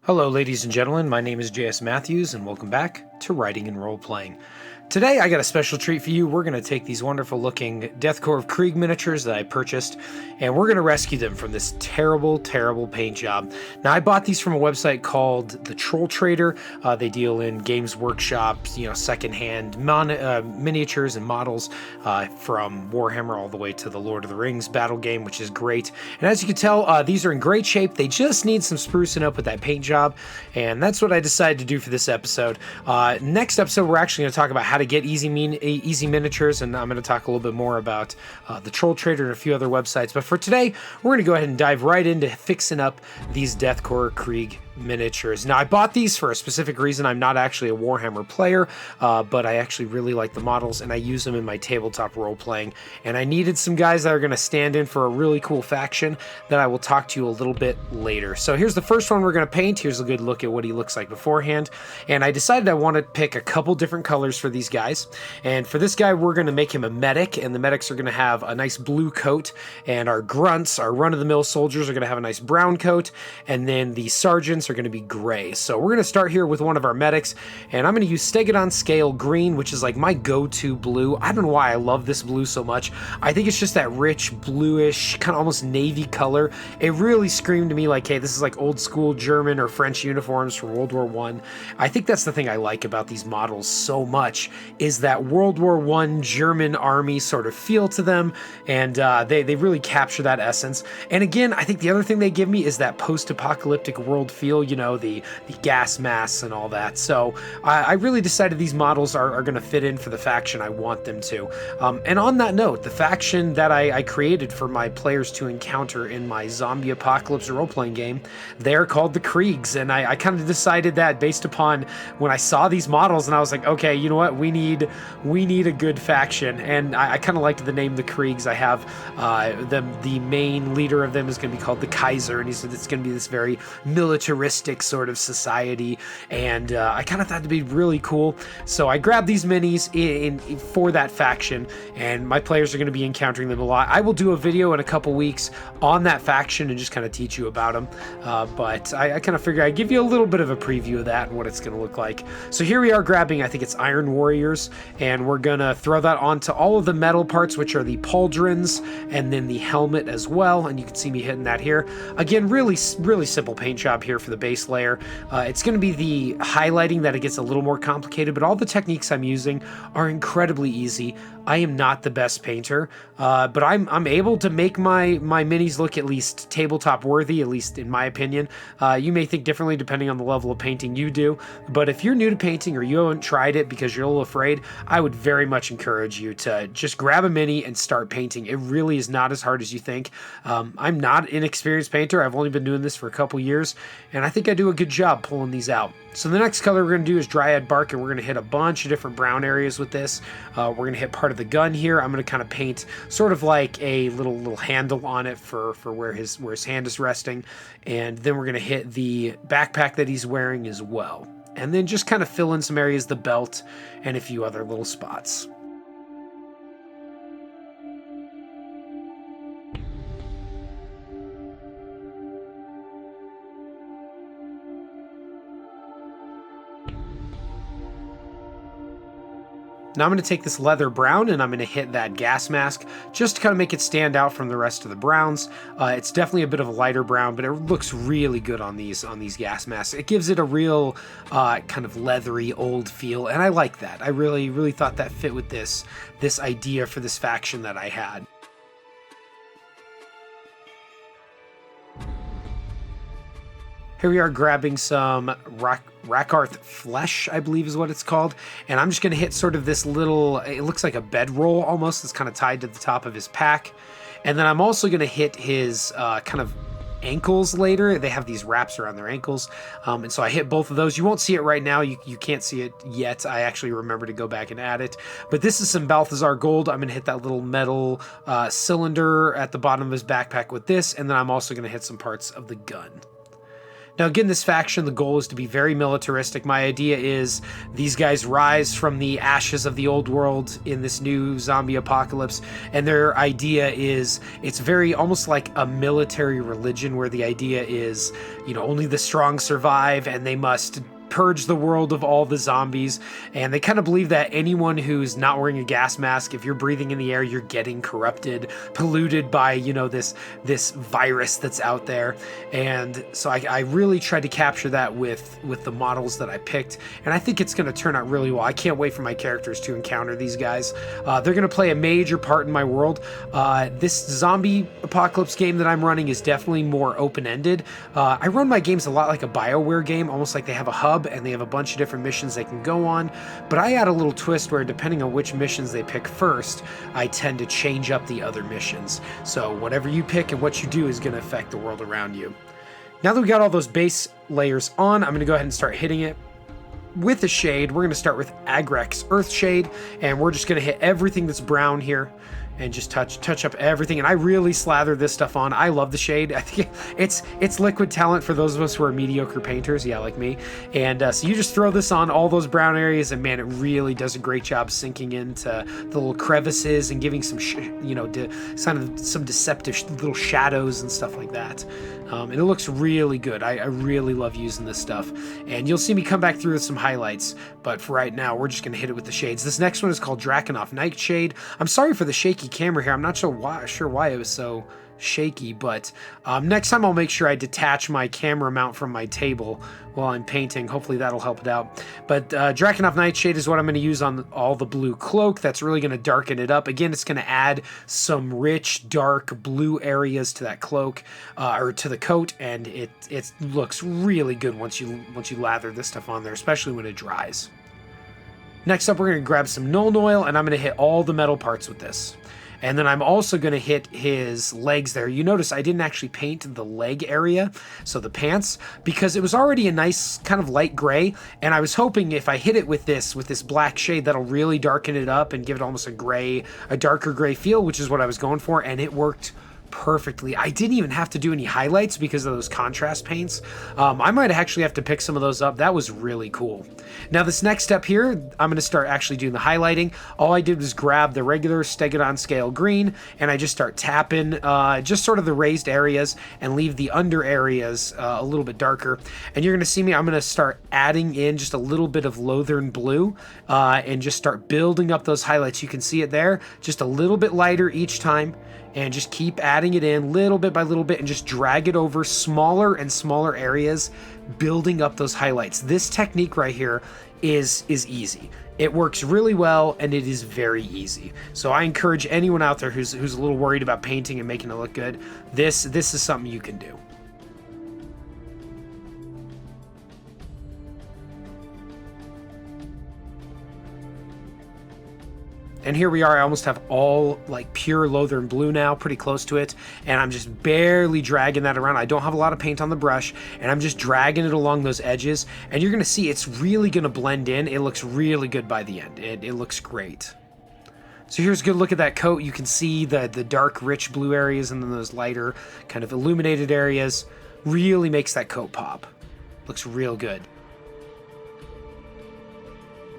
Hello, ladies and gentlemen. My name is J.S. Matthews, and welcome back to Writing and Role-Playing. Today, I got a special treat for you. We're going to take these wonderful-looking Deathkorps Krieg miniatures that I purchased, and we're going to rescue them from this terrible, terrible paint job. Now, I bought these from a website called The Troll Trader. They deal in Games Workshop, secondhand miniatures and models from Warhammer all the way to the Lord of the Rings battle game, which is great. And as you can tell, these are in great shape. They just need some sprucing up with that paint job, and that's what I decided to do for this episode. Next episode, we're actually going to talk about how to get easy miniatures, and I'm going to talk a little bit more about the Troll Trader and a few other websites. But for today, we're going to go ahead and dive right into fixing up these Deathkorps Krieg miniatures. Now, I bought these for a specific reason. I'm not actually a Warhammer player, but I actually really like the models, and I use them in my tabletop role-playing. And I needed some guys that are going to stand in for a really cool faction that I will talk to you a little bit later. So here's the first one we're going to paint. Here's a good look at what he looks like beforehand. And I decided I want to pick a couple different colors for these guys. And for this guy, we're going to make him a medic, and the medics are going to have a nice blue coat, and our grunts, our run-of-the-mill soldiers, are going to have a nice brown coat, and then the sergeants are going to be gray. So we're going to start here with one of our medics, and I'm going to use Stegadon Scale Green, which is like my go-to blue. I don't know why I love this blue so much. I think it's just that rich, bluish, kind of almost navy color. It really screamed to me like, hey, this is like old school German or French uniforms from World War I. I think that's the thing I like about these models so much, is that World War I German army sort of feel to them, and they really capture that essence. And again, I think the other thing they give me is that post-apocalyptic world feel, the gas masks and all that. So I really decided these models are going to fit in for the faction I want them to. And on that note, the faction that I created for my players to encounter in my zombie apocalypse role-playing game, they're called the Kriegs. And I kind of decided that based upon when I saw these models, and I was like, okay, you know what? We need a good faction. And I kind of liked the name the Kriegs. I have the main leader of them is going to be called the Kaiser, and he said it's going to be this very militaristic sort of society, and I kind of thought it'd be really cool. So I grabbed these minis for that faction, and my players are going to be encountering them a lot. I will do a video in a couple weeks on that faction and just kind of teach you about them, but I kind of figure I'd give you a little bit of a preview of that and what it's going to look like. So here we are grabbing, I think it's Iron Warriors, and we're going to throw that onto all of the metal parts, which are the pauldrons, and then the helmet as well, and you can see me hitting that here. Again, really simple paint job here for the base layer. It's going to be the highlighting that it gets a little more complicated, but all the techniques I'm using are incredibly easy. I am not the best painter, but I'm able to make my minis look at least tabletop worthy, at least in my opinion. You may think differently depending on the level of painting you do, but if you're new to painting or you haven't tried it because you're a little afraid, I would very much encourage you to just grab a mini and start painting. It really is not as hard as you think. I'm not an experienced painter. I've only been doing this for a couple years, and I think I do a good job pulling these out. So the next color we're going to do is Dryad Bark, and we're going to hit a bunch of different brown areas with this. We're going to hit part of the gun here. I'm going to kind of paint sort of like a little handle on it for where his hand is resting, and then we're going to hit the backpack that he's wearing as well. And then just kind of fill in some areas, the belt, and a few other little spots. Now I'm going to take this leather brown and I'm going to hit that gas mask just to kind of make it stand out from the rest of the browns. It's definitely a bit of a lighter brown, but it looks really good on these gas masks. It gives it a real kind of leathery old feel, and I like that. I really thought that fit with this idea for this faction that I had. Here we are grabbing some Rakarth Flesh, I believe is what it's called. And I'm just going to hit sort of this little, it looks like a bedroll almost, that's kind of tied to the top of his pack. And then I'm also going to hit his kind of ankles later. They have these wraps around their ankles. And so I hit both of those. You won't see it right now. You can't see it yet. I actually remember to go back and add it. But this is some Balthazar gold. I'm going to hit that little metal cylinder at the bottom of his backpack with this. And then I'm also going to hit some parts of the gun. Now, again, this faction, the goal is to be very militaristic. My idea is these guys rise from the ashes of the old world in this new zombie apocalypse, and their idea is it's very almost like a military religion where the idea is, you know, only the strong survive and they must purge the world of all the zombies. And they kind of believe that anyone who's not wearing a gas mask, if you're breathing in the air, you're getting corrupted, polluted by, you know, this virus that's out there. And so I really tried to capture that with the models that I picked, and I think it's going to turn out really well. I can't wait for my characters to encounter these guys. They're going to play a major part in my world. This zombie apocalypse game that I'm running is definitely more open-ended. I run my games a lot like a BioWare game, almost like they have a hub and they have a bunch of different missions they can go on, but I add a little twist where depending on which missions they pick first, I tend to change up the other missions. So whatever you pick and what you do is going to affect the world around you. Now that we got all those base layers on, I'm going to go ahead and start hitting it with a shade. We're going to start with Agrek's Earth Shade, and we're just going to hit everything that's brown here and just touch up everything. And I really slather this stuff on. I love the shade. I think it's liquid talent for those of us who are mediocre painters, yeah, like me. And so you just throw this on all those brown areas, and man, it really does a great job sinking into the little crevices and giving some, some deceptive little shadows and stuff like that. And it looks really good. I really love using this stuff. And you'll see me come back through with some highlights, but for right now, we're just going to hit it with the shades. This next one is called Drakenhof Nightshade. I'm sorry for the shaky camera here. I'm not sure why it was so shaky, but next time I'll make sure I detach my camera mount from my table while I'm painting. Hopefully that'll help it out. But Drakenhof Nightshade is what I'm going to use on all the blue cloak. That's really going to darken it up. Again, it's going to add some rich, dark blue areas to that cloak, or to the coat, and it looks really good once you lather this stuff on there, especially when it dries. Next up, we're going to grab some Nuln Oil, and I'm going to hit all the metal parts with this. And then I'm also going to hit his legs there. You notice I didn't actually paint the leg area, so the pants, because it was already a nice kind of light gray, and I was hoping if I hit it with this black shade, that'll really darken it up and give it almost a darker gray feel, which is what I was going for, and it worked perfectly. I didn't even have to do any highlights because of those contrast paints. I might actually have to pick some of those up. That was really cool. Now this next step here, I'm going to start actually doing the highlighting. All I did was grab the regular Stegodon scale green, and I just start tapping just sort of the raised areas and leave the under areas a little bit darker. And you're going to see me, I'm going to start adding in just a little bit of Lothern blue and just start building up those highlights. You can see it there, just a little bit lighter each time. And just keep adding it in little bit by little bit and just drag it over smaller and smaller areas, building up those highlights. This technique right here is easy. It works really well, and it is very easy. So I encourage anyone out there who's a little worried about painting and making it look good, this is something you can do. And here we are, I almost have all like pure Lothern blue now, pretty close to it. And I'm just barely dragging that around. I don't have a lot of paint on the brush, and I'm just dragging it along those edges. And you're gonna see it's really gonna blend in. It looks really good by the end. It looks great. So here's a good look at that coat. You can see the dark, rich blue areas and then those lighter kind of illuminated areas. Really makes that coat pop. Looks real good.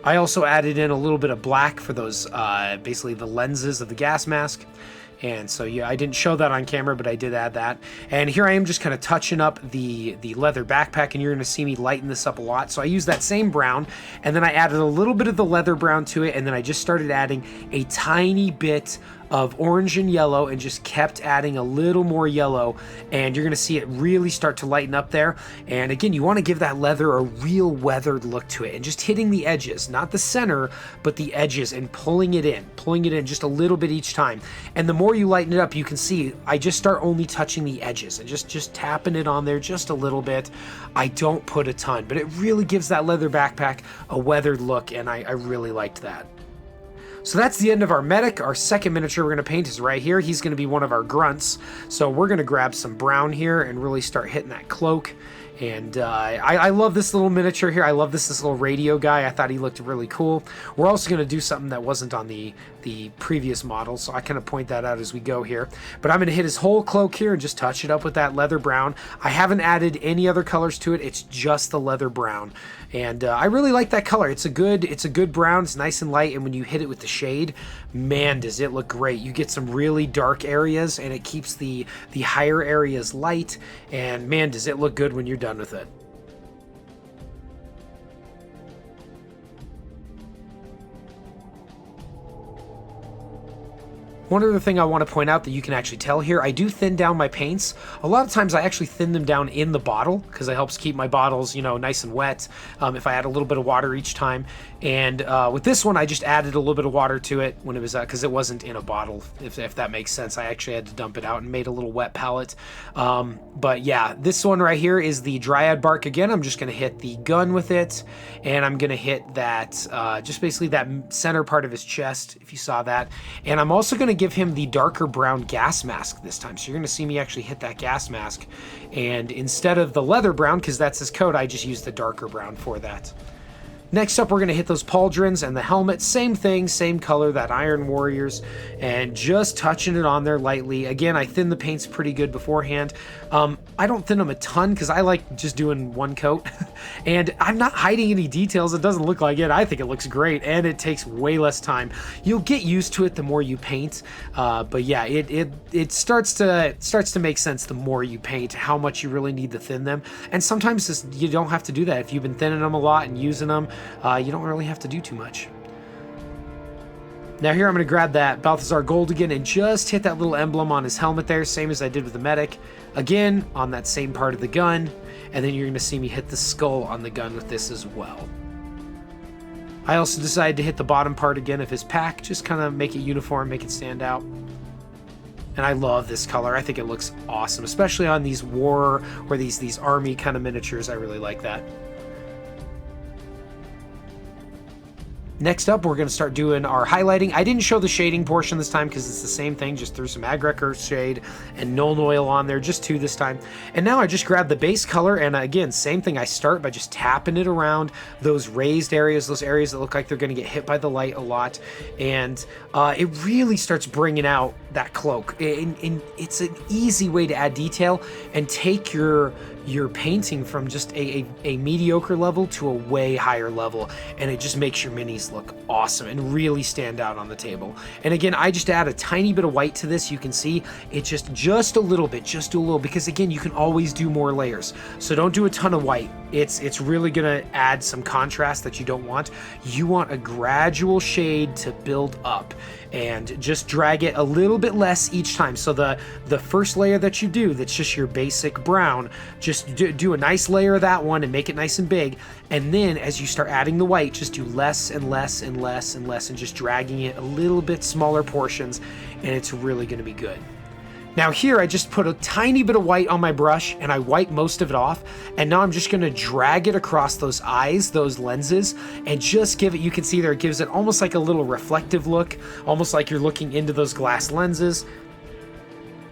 I also added in a little bit of black for those, basically the lenses of the gas mask. And so, yeah, I didn't show that on camera, but I did add that. And here I am just kind of touching up the leather backpack, and you're going to see me lighten this up a lot. So I used that same brown, and then I added a little bit of the leather brown to it, and then I just started adding a tiny bit of orange and yellow and just kept adding a little more yellow, and you're going to see it really start to lighten up there. And again, you want to give that leather a real weathered look to it, and just hitting the edges, not the center, but the edges, and pulling it in just a little bit each time. And the more you lighten it up, you can see I just start only touching the edges and just tapping it on there just a little bit. I don't put a ton, but it really gives that leather backpack a weathered look, and I really liked that. So that's the end of our medic. Our second miniature we're going to paint is right here. He's going to be one of our grunts. So we're going to grab some brown here and really start hitting that cloak. And I love this little miniature here. I love this little radio guy. I thought he looked really cool. We're also going to do something that wasn't on the the previous model, so I kind of point that out as we go here. But I'm going to hit his whole cloak here and just touch it up with that leather brown. I haven't added any other colors to it. It's just the leather brown, and I really like that color. It's a good brown. It's nice and light, and when you hit it with the shade, man, does it look great. You get some really dark areas, and it keeps the higher areas light, and man, does it look good when you're done with it. One other thing I want to point out that you can actually tell here, I do thin down my paints. A lot of times I actually thin them down in the bottle because it helps keep my bottles, you know, nice and wet if I add a little bit of water each time. And with this one, I just added a little bit of water to it when it was, because it wasn't in a bottle, if that makes sense. I actually had to dump it out and made a little wet palette. But yeah, this one right here is the Dryad bark again. I'm just going to hit the gun with it, and I'm going to hit that, just basically that center part of his chest, if you saw that. And I'm also going to give him the darker brown gas mask this time. So you're going to see me actually hit that gas mask. And instead of the leather brown, because that's his coat, I just used the darker brown for that. Next up, we're going to hit those pauldrons and the helmet. Same thing, same color, that Iron Warriors, and just touching it on there lightly. Again, I thin the paints pretty good beforehand. I don't thin them a ton because I like just doing one coat. And I'm not hiding any details. It doesn't look like it. I think it looks great, and it takes way less time. You'll get used to it the more you paint. But yeah, it starts to make sense the more you paint, how much you really need to thin them. And sometimes you don't have to do that. If you've been thinning them a lot and using them, you don't really have to do too much. Now here I'm going to grab that Balthazar Gold again and just hit that little emblem on his helmet there, same as I did with the medic. Again, on that same part of the gun, and then you're going to see me hit the skull on the gun with this as well. I also decided to hit the bottom part again of his pack, just kind of make it uniform, make it stand out. And I love this color. I think it looks awesome, especially on these war or these army kind of miniatures. I really like that. Next up, we're going to start doing our highlighting. I didn't show the shading portion this time because it's the same thing. Just threw some Agric shade and Nuln Oil on there, just 2 this time. And now I just grab the base color, and again, same thing. I start by just tapping it around those raised areas, those areas that look like they're going to get hit by the light a lot. And it really starts bringing out that cloak. And it's an easy way to add detail and take your painting from just a mediocre level to a way higher level, and it just makes your minis look awesome and really stand out on the table. And again, I just add a tiny bit of white to this. You can see it just a little bit, because again, you can always do more layers, so don't do a ton of white. It's really gonna add some contrast that you don't want. You want a gradual shade to build up, and just drag it a little bit less each time. So the first layer that you do, that's just your basic brown, just do a nice layer of that one and make it nice and big. And then as you start adding the white, just do less and less and less and less, and just dragging it a little bit smaller portions, and it's really going to be good. Now here, I just put a tiny bit of white on my brush and I wipe most of it off. And now I'm just gonna drag it across those eyes, those lenses, and just give it, you can see there, it gives it almost like a little reflective look, almost like you're looking into those glass lenses.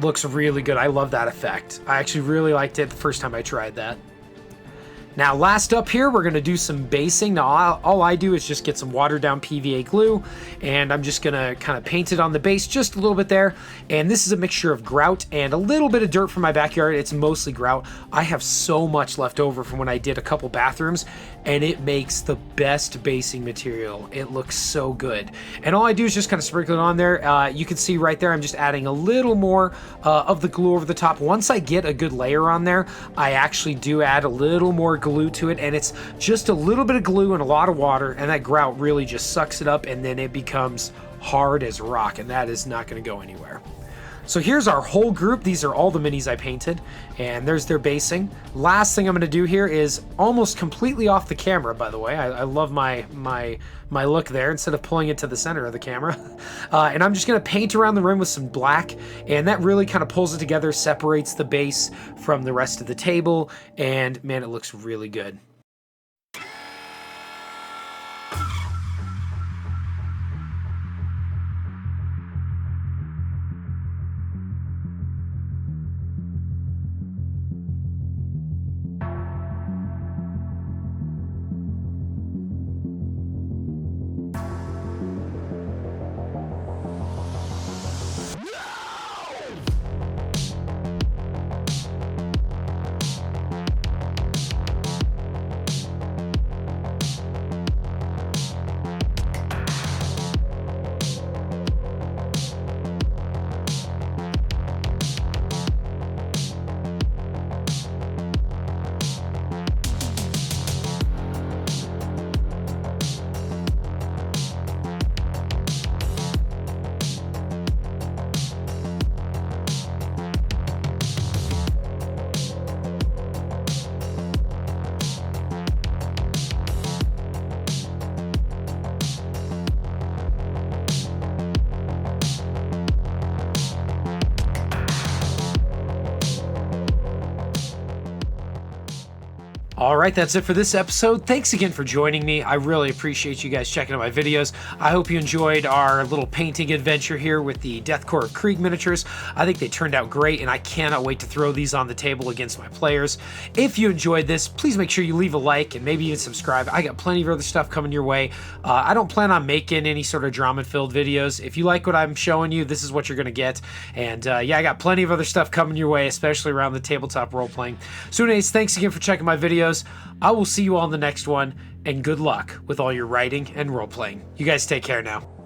Looks really good. I love that effect. I actually really liked it the first time I tried that. Now last up here, we're gonna do some basing. Now all I do is just get some watered down PVA glue, and I'm just gonna kind of paint it on the base just a little bit there. And this is a mixture of grout and a little bit of dirt from my backyard. It's mostly grout. I have so much left over from when I did a couple bathrooms, and it makes the best basing material. It looks so good. And all I do is just kind of sprinkle it on there. You can see right there, I'm just adding a little more of the glue over the top. Once I get a good layer on there, I actually do add a little more glue to it, and it's just a little bit of glue and a lot of water, and that grout really just sucks it up, and then it becomes hard as rock, and that is not going to go anywhere. So here's our whole group. These are all the minis I painted, and there's their basing. Last thing I'm going to do here is almost completely off the camera, by the way. I love my look there instead of pulling it to the center of the camera. And I'm just going to paint around the rim with some black, and that really kind of pulls it together, separates the base from the rest of the table, and man, it looks really good. All right, that's it for this episode. Thanks again for joining me. I really appreciate you guys checking out my videos. I hope you enjoyed our little painting adventure here with the Deathkorps Krieg miniatures. I think they turned out great, and I cannot wait to throw these on the table against my players. If you enjoyed this, please make sure you leave a like and maybe even subscribe. I got plenty of other stuff coming your way. I don't plan on making any sort of drama-filled videos. If you like what I'm showing you, this is what you're going to get. And yeah, I got plenty of other stuff coming your way, especially around the tabletop role-playing. So anyways, thanks again for checking my videos. I will see you all in the next one, and good luck with all your writing and role-playing. You guys take care now.